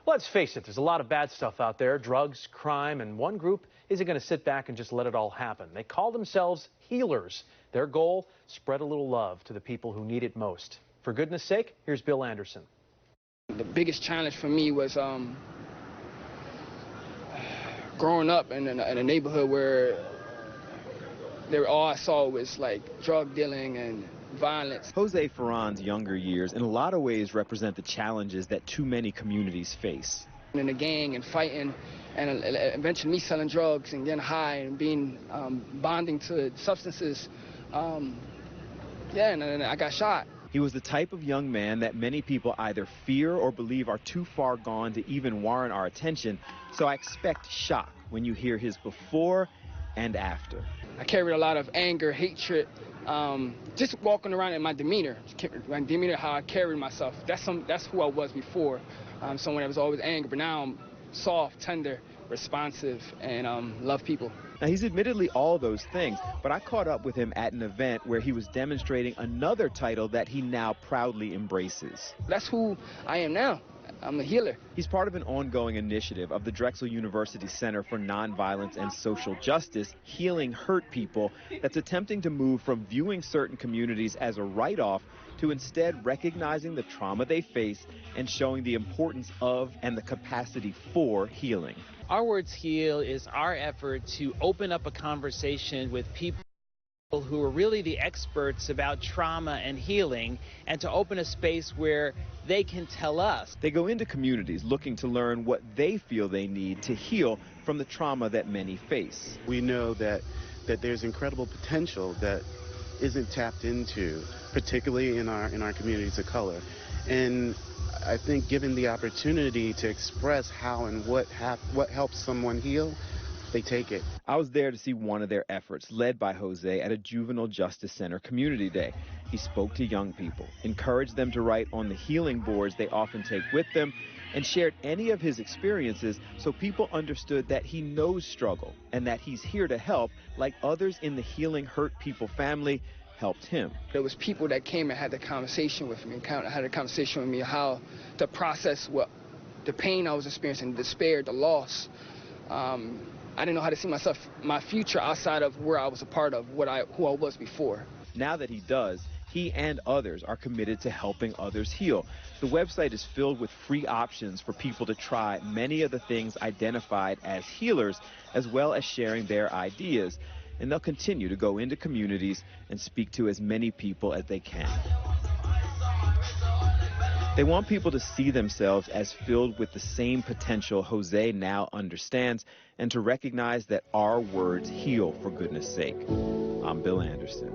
Let's face it, there's a lot of bad stuff out there, drugs, crime, and one group isn't going to sit back and just let it all happen. They call themselves healers. Their goal, spread a little love to the people who need it most. For goodness sake, here's Bill Anderson. The biggest challenge for me was growing up in a neighborhood where all I saw was like drug dealing and violence. Jose Ferran's younger years in a lot of ways represent the challenges that too many communities face. In a gang and fighting, and eventually me selling drugs and getting high and being bonding to substances. And I got shot. He was the type of young man that many people either fear or believe are too far gone to even warrant our attention. So I expect shock when you hear his before and after. I carried a lot of anger, hatred, just walking around in my demeanor, how I carried myself. That's who I was before. Someone that was always angry, but now I'm soft, tender, responsive, and love people. Now, he's admittedly all those things, but I caught up with him at an event where he was demonstrating another title that he now proudly embraces. That's who I am now. I'm a healer. He's part of an ongoing initiative of the Drexel University Center for Nonviolence and Social Justice, Healing Hurt People, that's attempting to move from viewing certain communities as a write-off to instead recognizing the trauma they face and showing the importance of and the capacity for healing. Our Words Heal is our effort to open up a conversation with people who are really the experts about trauma and healing, and to open a space where they can tell us. They go into communities looking to learn what they feel they need to heal from the trauma that many face. We know that there's incredible potential that isn't tapped into, particularly in our communities of color. And I think given the opportunity to express how and what helps someone heal, they take it. I was there to see one of their efforts, led by Jose at a Juvenile Justice Center Community Day. He spoke to young people, encouraged them to write on the healing boards they often take with them, and shared any of his experiences so people understood that he knows struggle and that he's here to help, like others in the Healing Hurt People family helped him. There was people that came and had the conversation with me, had a conversation with me how to process the pain I was experiencing, the despair, the loss. I didn't know how to see my future outside of where I was a part of, who I was before. Now that he does, he and others are committed to helping others heal. The website is filled with free options for people to try many of the things identified as healers, as well as sharing their ideas. And they'll continue to go into communities and speak to as many people as they can. They want people to see themselves as filled with the same potential Jose now understands, and to recognize that our words heal, for goodness sake. I'm Bill Anderson.